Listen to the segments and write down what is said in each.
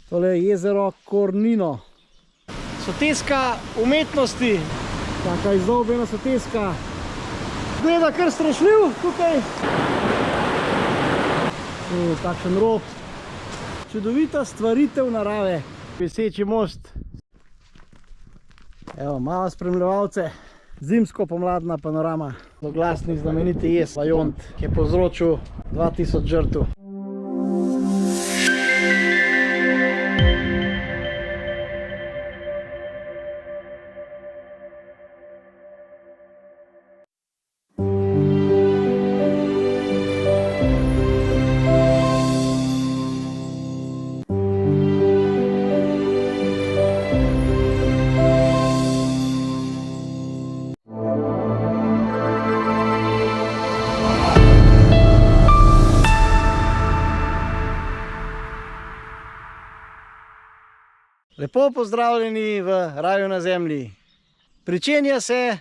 Tole je jezero Kornino. Soteska umetnosti. Taka izdolbena soteska. Gleda kar strašljiv tukaj. Takšen rob. Čudovita stvaritev narave. Viseči most. Evo, malo spremljevalce. Zimsko-pomladna panorama. Zloglasni znameniti jez Vajont, ki je povzročil 2000 žrtev. Lepo pozdravljeni v Raju na zemlji. Pričenja se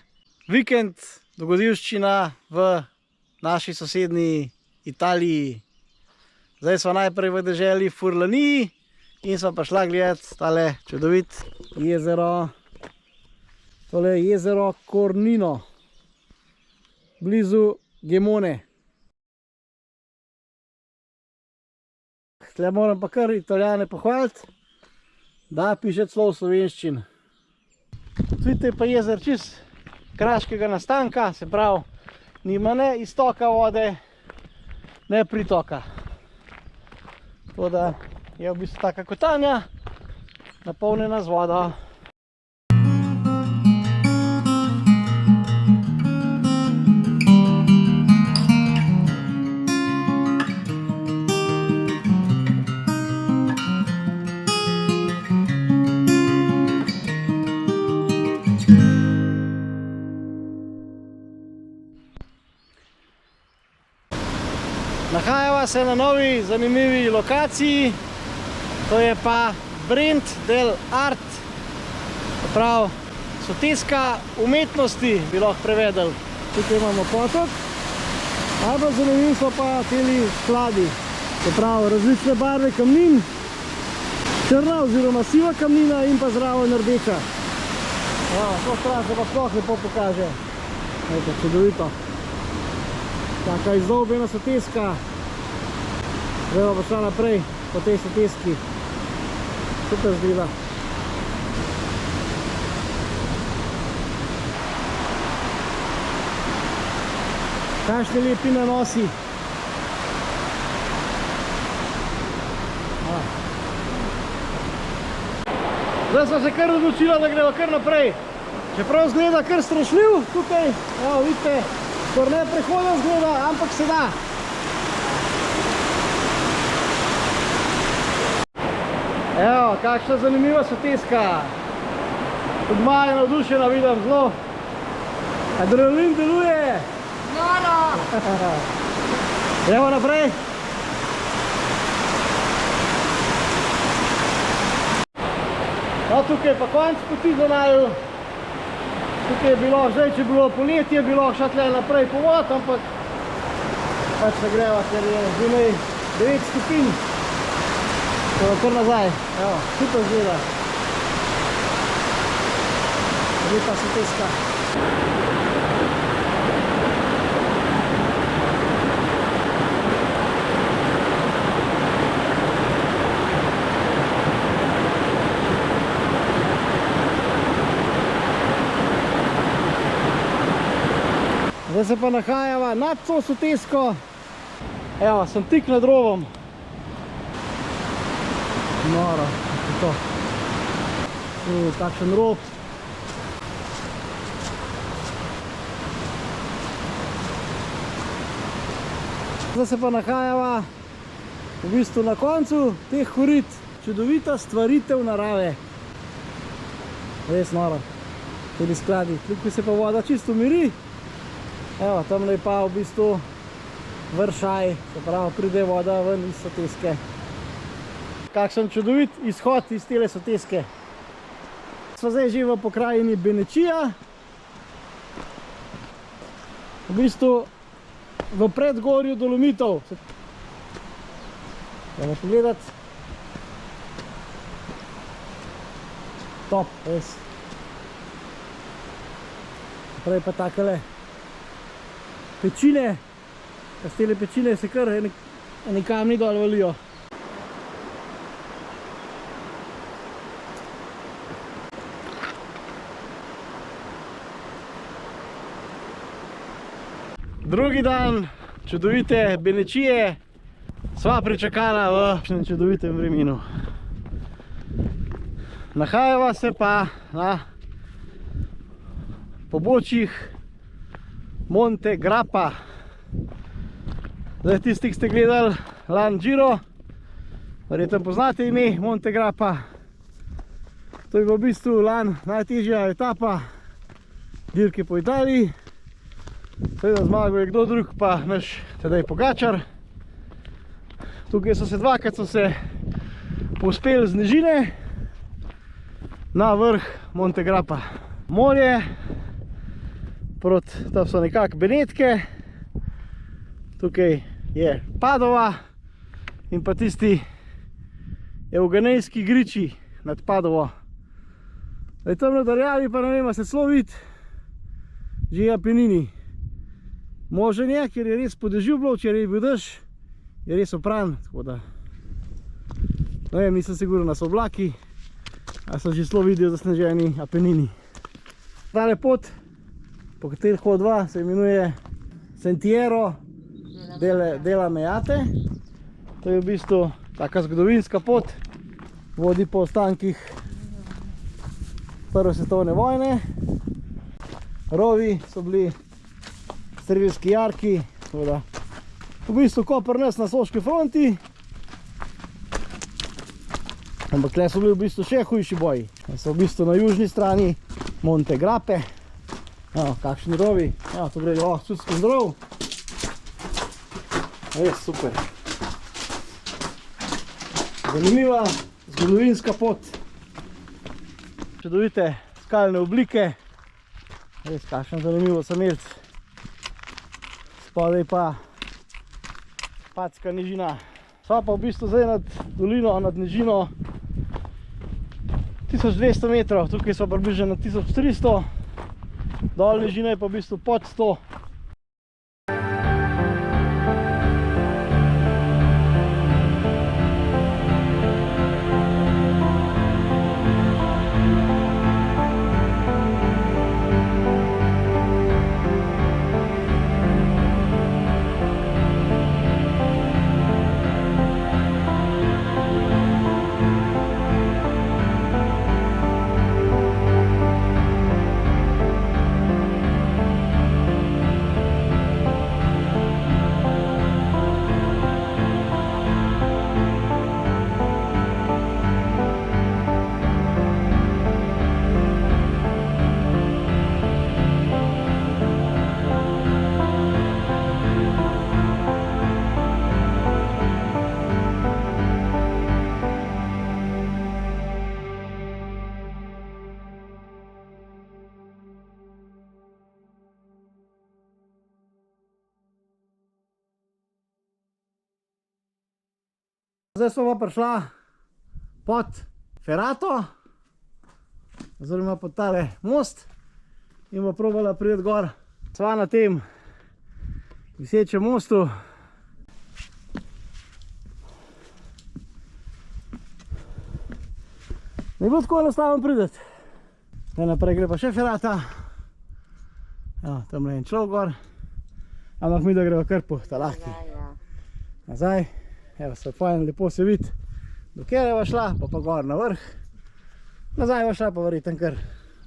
vikend dogodivščina v naši sosednji Italiji. Zdaj smo najprej v deželi Furlaniji in smo pa šla gledati tale čudovit jezero. Tole je jezero Kornino, blizu Gemone. Tle moram pa kar Italijane pohvaliti, da piše celo v slovenščini. Vidite pa jezer čist kraškega nastanka, se pravi, nima ne iztoka vode, ne pritoka. Tako da je v bistvu taka kotanja, napolnjena z vodo. Nahajava se na novi zanimivi lokaciji, to je pa Brent del Art, prav soteska umetnosti bi lahko prevedel. Tukaj imamo potok, najbolj zanimivi so pa teli skladi, se pravi različne barve kamnin, črna oziroma siva kamnina in pa zraven rdeča. To stran se pa sploh lepo pokaže, čudovito. Taka izdolbena soteska. Zdaj pa šla naprej po tej soteski. Super zgleda. Kakšni lepi nanosi. Zdaj smo se kar odločila, da gremo kar naprej. Čeprav zgleda kar strašljiv tukaj. Evo, vidite. Skor ne prehodno zgleda, ampak se da. Evo, kakšna zanimiva soteska. Tudi Maja je navdušena, vidim, zelo. Adrenalin deluje. Noro! Gremo naprej. No, tukaj je pa konc poti za naju. Tukaj je bilo, zdaj, če je bilo poletje, bi lahko šla tle naprej po vod, ampak pač ne greva, ker je zunaj 9 stopinj. Kar nazaj, evo, super zgleda. Lepa soteska. Zdaj se pa nahajava nad to sotesko. Evo, sem tik nad rovom. Noro, je to. Takšen rob. Zdaj se pa nahajava v bistvu na koncu teh korit. Čudovita stvaritev narave. Res noro. Tudi skladi. Tukaj se pa voda čisto umiri. Evo, tamle je pa v bistvu vršaj, se pravi, pride voda ven iz soteske. Kakšen čudovit izhod iz tele soteske. Smo zdaj že v pokrajini Benečija. V bistvu v predgorju Dolomitov. Gremo pogledati. top, res. Prej pa takele pečine, z tele pečine se kar eni kamni dol valijo. Drugi dan čudovite Benečije sva pričakala v čudovitem vremenu. Nahajava se pa na pobočjih Monte Grappa. Zdaj tisti, ki ste gledali lani Giro, verjetno poznate ime Monte Grappa. To je v bistvu lani najtežja etapa dirke po Italiji. Seveda zmagal je kdo drug, pa naš Tadej Pogačar. Tukaj so se dvakrat povzpeli z nižine na vrh Monte Grappa. Morje, tam so nekako Benetke, tukaj je Padova in pa tisti Evganejski griči nad Padovo. Zdaj tam na daljavi pa ne vem, se celo vidi že Apenini. Možen je, ker je res podežil bilo, če je bil dež, je res opran, tako da ne vem, nisem siguren, da so oblaki, a so že zelo vidijo zasneženi Apenini. Tale pot, po kateri hodva, se imenuje Sentiero della Meate. To je v bistvu taka zgodovinska pot, vodi po ostankih Prve svetovne vojne. Rovi so bili servilski jarki, v bistvu ko pri nas na Soški fronti, ampak tukaj so bili v bistvu še hujši boji. So v bistvu na južni strani Monte Grappe. Kakšni rovi, to gre Sudski rov. Res super. Zanimiva zgodovinska pot. Čudovite skalne oblike. Res kakšen zanimivo samelc. Spodaj pa Padska nižina. Sva pa v bistvu zdaj nad dolino, nad nižino 1200 metrov. Tukaj so približno na 1300. Dol nižina je pa v bistvu pod 100. Zdaj smo pa prišla pod Ferato, oziroma pod tale most in bomo probala priti gor. Sva na tem visečem mostu. Ne bo tako enostavno priti. Zdaj naprej gre pa še Ferata. Tam je en človek gor, ampak mi da greva kar po talahki. Nazaj. Evo se fajn, lepo se vidi, dokjer je šla, pa gor na vrh. Nazaj je šla pa verjetno kar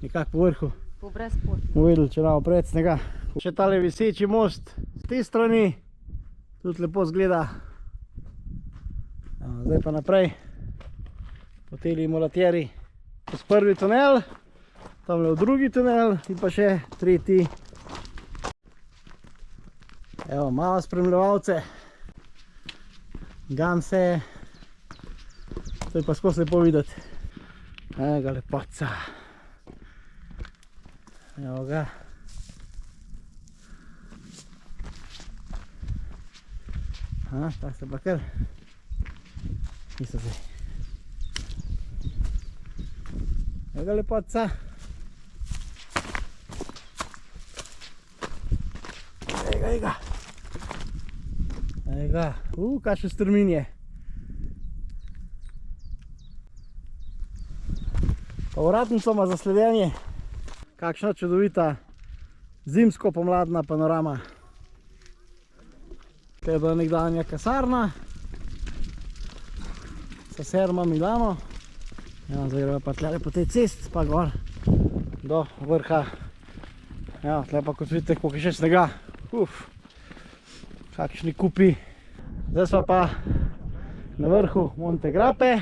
nekako po vrhu. Po brezpotju. Bomo videli, če imamo pred snega. Še tale viseči most z te strani, tudi lepo zgleda. Zdaj pa naprej po teli mulatjeri. Skozi prvi tunel, tamle v drugi tunel in pa še tretji. Evo, malo spremljevalce. Gamse, to je pa skozi lepo videti. Evo ga lepoca. Evo ga. Ta se pa kar. Niso se. Ega lepotca. Ega. Kakšen strmin je. Pa vratnico ima za sledenje. Kakšna čudovita zimsko-pomladna panorama. Tukaj je bila nekdanja kasarna. Caserma Milano. Ja, zdaj gremo pa tle po tej cesti, pa gor do vrha. Ja, tle pa kot vidite, koliko je še snega. Kakšni kupi. Zdaj smo pa na vrhu Monte Grape.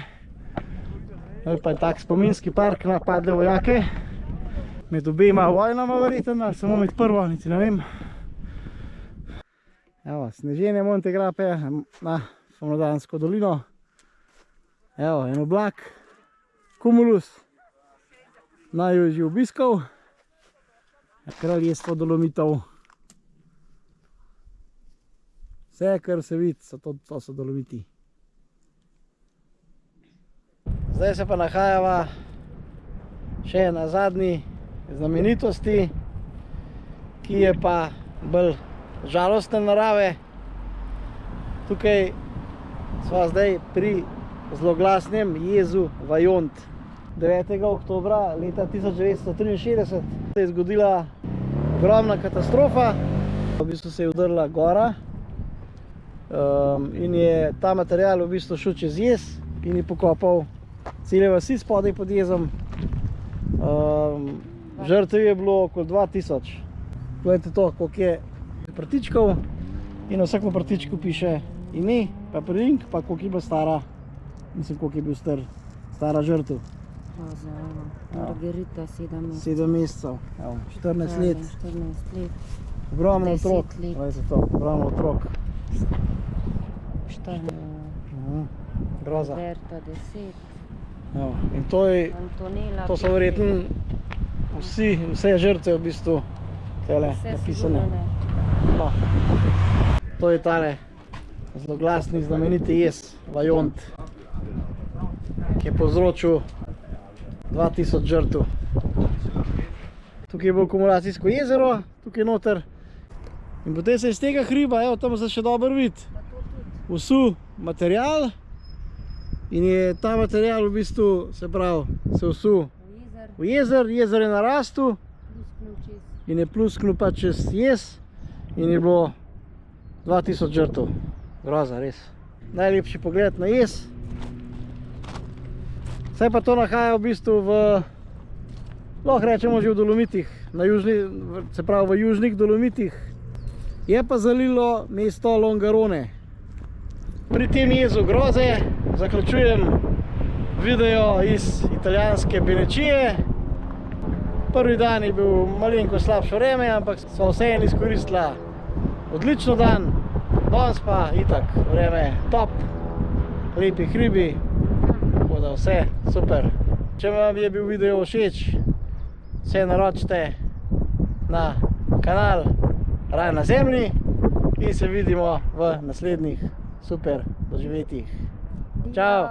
Zdaj pa je tak spominski park na padle vojake. Med obema vojnama verjetno, ali samo med prvo, niti ne vem. Evo, sneženje Monte Grape na Spomladansko dolino. Evo, en oblak. Cumulus. Najjužji obiskov. Kraljestvo Dolomitov. Vse, kar se vidi, to so Dolomiti. Zdaj se pa nahajava še na zadnji znamenitosti, ki je pa bolj žalostne narave. Tukaj sva zdaj pri zloglasnem jezu Vajont. 9. oktobra leta 1963 se je zgodila ogromna katastrofa. V bistvu se je udrla gora in je ta material v bistvu šel čez jez in je pokopal cele vasi spodaj pod jezom. Žrtev je bilo okoli 2000. Gledajte to, koliko je prtičkov in na vsakem prtičku piše ime, pa priimek, pa koliko je bila stara, mislim, koliko je bil stara žrtev. Margarita 7 mesecev. 7 mesecev, 14 let. 14 let. Ogromno otrok. 10 let. Gledajte to, ogromno otrok. Groza. Roberta 10. In to je, Antonela. to so verjetno vse žrtve v bistvu tele napisane. No. To je tale zloglasni znameniti jez Vajont, ki je povzročil 2000 žrtev. Tukaj je bilo akumulacijsko jezero, tukaj noter. In potem se iz tega hriba, evo, tam se še dobro vidi, usul material in je ta material v bistvu, se pravi, se usul v jezer, jezer je narastel in je plusknil pa čez jez in je bilo 2000 žrtev. Groza, res. Najlepši pogled na jez. Vse pa to nahaja v bistvu v, lahko rečemo že v Dolomitih, se pravi v južnih Dolomitih. Je pa zalilo mesto Longarone. Pri tem jezu groze zaključujem video iz italijanske Benečije. Prvi dan je bil malenko slabše vreme, ampak sva vseeno izkoristila odlično dan. Danes pa itak vreme top, lepi hribi, tako da vse super. Če vam je bil video všeč, se naročite na kanal Raj na zemlji in se vidimo v naslednjih super doživetjih. Čau!